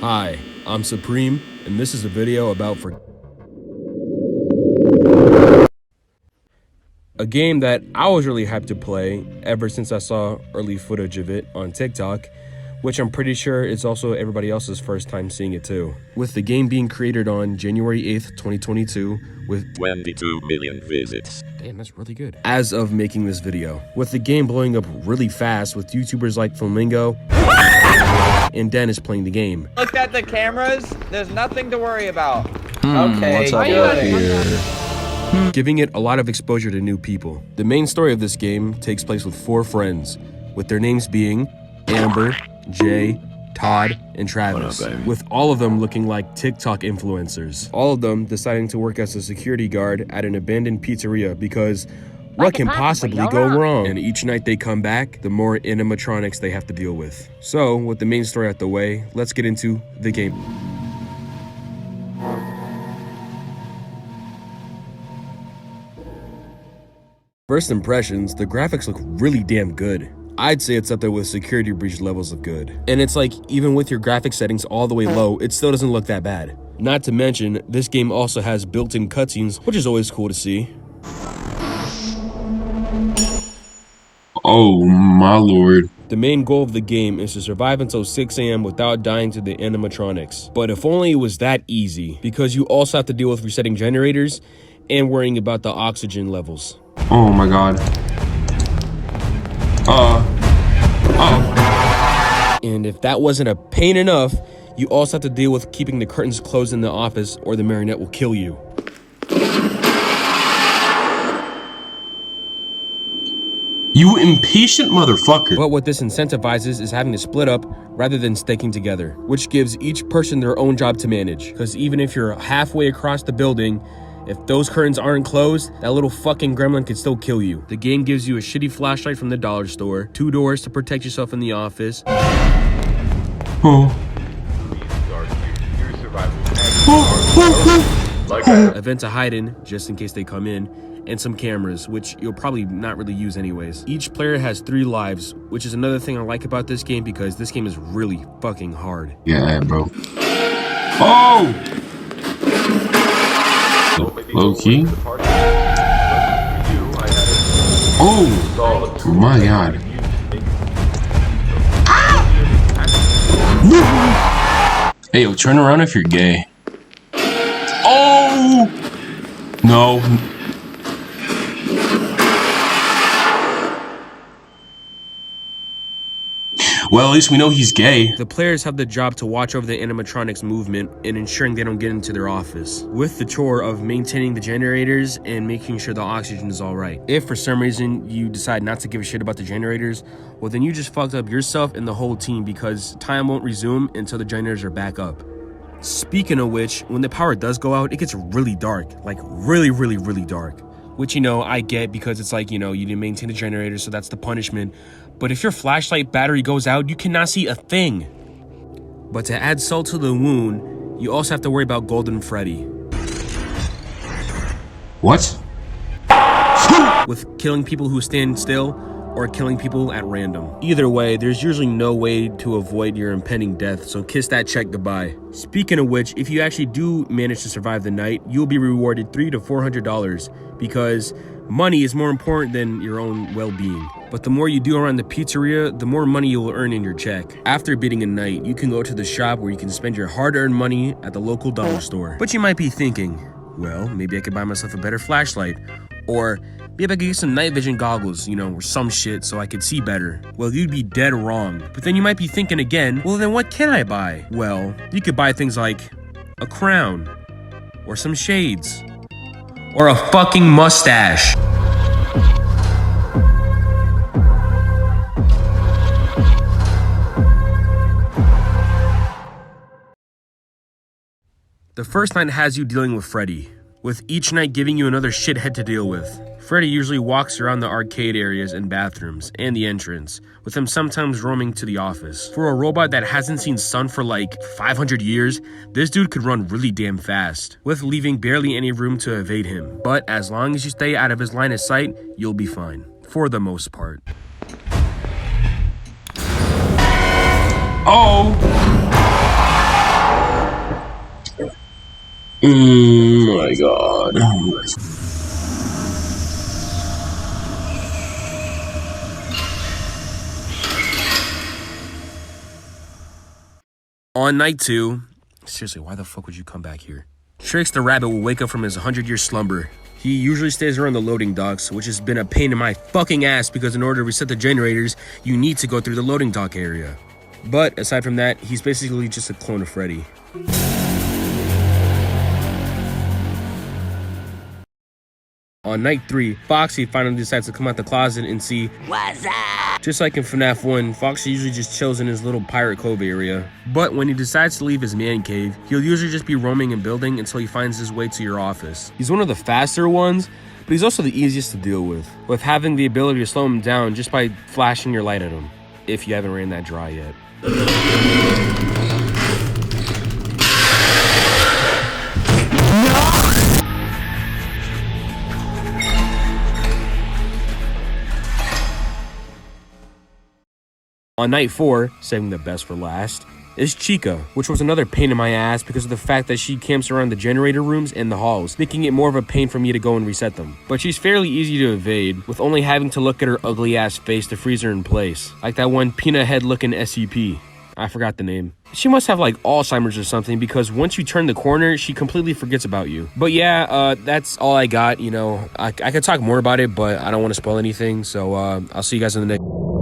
Hi, I'm Supreme, and this is a video about a game that I was really hyped to play ever since I saw early footage of it on TikTok, which I'm pretty sure is also everybody else's first time seeing it too. With the game being created on January 8th, 2022, with 22 million visits. Damn, that's really good. As of making this video. With the game blowing up really fast with YouTubers like Flamingo and Dennis playing the game. Looked at the cameras, there's nothing to worry about. Okay, what's up here? Giving it a lot of exposure to new people. The main story of this game takes place with 4 friends, with their names being Amber, Jay, Todd, and Travis, with all of them looking like TikTok influencers. All of them deciding to work as a security guard at an abandoned pizzeria because what can possibly go wrong? And each night they come back, the more animatronics they have to deal with. So, with the main story out the way, let's get into the game. First impressions, the graphics look really damn good. I'd say it's up there with Security Breach levels of good. And it's like, even with your graphic settings all the way low, it still doesn't look that bad. Not to mention, this game also has built-in cutscenes, which is always cool to see. Oh my lord. The main goal of the game is to survive until 6 AM without dying to the animatronics. But if only it was that easy, because you also have to deal with resetting generators and worrying about the oxygen levels. Oh my god. And if that wasn't a pain enough, you also have to deal with keeping the curtains closed in the office or the marionette will kill you. You impatient motherfucker. But what this incentivizes is having to split up rather than sticking together, which gives each person their own job to manage. Because even if you're halfway across the building, if those curtains aren't closed, that little fucking gremlin could still kill you. The game gives you a shitty flashlight from the dollar store, 2 doors to protect yourself in the office, a vent to hide in, just in case they come in, and some cameras, which you'll probably not really use anyways. Each player has 3 lives, which is another thing I like about this game because this game is really fucking hard. Yeah, bro. Oh! Low key. Oh! My god. Hey, yo, turn around if you're gay. Oh! No. Well, at least we know he's gay. The players have the job to watch over the animatronics movement and ensuring they don't get into their office, with the chore of maintaining the generators and making sure the oxygen is all right. If for some reason you decide not to give a shit about the generators, well then you just fucked up yourself and the whole team because time won't resume until the generators are back up. Speaking of which, when the power does go out, it gets really dark, like really dark. Which, you know, I get because it's like, you know, you didn't maintain the generator, so that's the punishment. But if your flashlight battery goes out, you cannot see a thing. But to add salt to the wound, you also have to worry about Golden Freddy. What? With killing people who stand still or killing people at random. Either way, there's usually no way to avoid your impending death, so kiss that check goodbye. Speaking of which, if you actually do manage to survive the night, you'll be rewarded $300 to $400 because money is more important than your own well-being. But the more you do around the pizzeria, the more money you'll earn in your check. After beating a night, you can go to the shop where you can spend your hard-earned money at the local dollar store. But you might be thinking, well, maybe I could buy myself a better flashlight, or maybe I could get some night vision goggles, you know, or some shit so I could see better. Well, you'd be dead wrong. But then you might be thinking again, well then what can I buy? Well, you could buy things like a crown, or some shades, or a fucking mustache. The first night has you dealing with Freddy, with each night giving you another shithead to deal with. Freddy usually walks around the arcade areas and bathrooms, and the entrance, with him sometimes roaming to the office. For a robot that hasn't seen sun for like 500 years, this dude could run really damn fast, with leaving barely any room to evade him. But as long as you stay out of his line of sight, you'll be fine, for the most part. Oh! My god. On night 2, seriously, why the fuck would you come back here? Trix the rabbit will wake up from his 100-year slumber. He usually stays around the loading docks, which has been a pain in my fucking ass because in order to reset the generators, you need to go through the loading dock area. But aside from that, he's basically just a clone of Freddy. On night 3, Foxy finally decides to come out the closet and see what's up. Just like in FNAF 1, Foxy usually just chills in his little Pirate Cove area. But when he decides to leave his man cave, he'll usually just be roaming and building until he finds his way to your office. He's one of the faster ones, but he's also the easiest to deal with having the ability to slow him down just by flashing your light at him, if you haven't ran that dry yet. On night 4, saving the best for last, is Chica, which was another pain in my ass because of the fact that she camps around the generator rooms and the halls, making it more of a pain for me to go and reset them. But she's fairly easy to evade, with only having to look at her ugly ass face to freeze her in place, like that one peanut head looking SCP. I forgot the name. She must have like Alzheimer's or something because once you turn the corner, she completely forgets about you. But yeah, that's all I got, you know. I could talk more about it, but I don't want to spoil anything, so I'll see you guys in the next...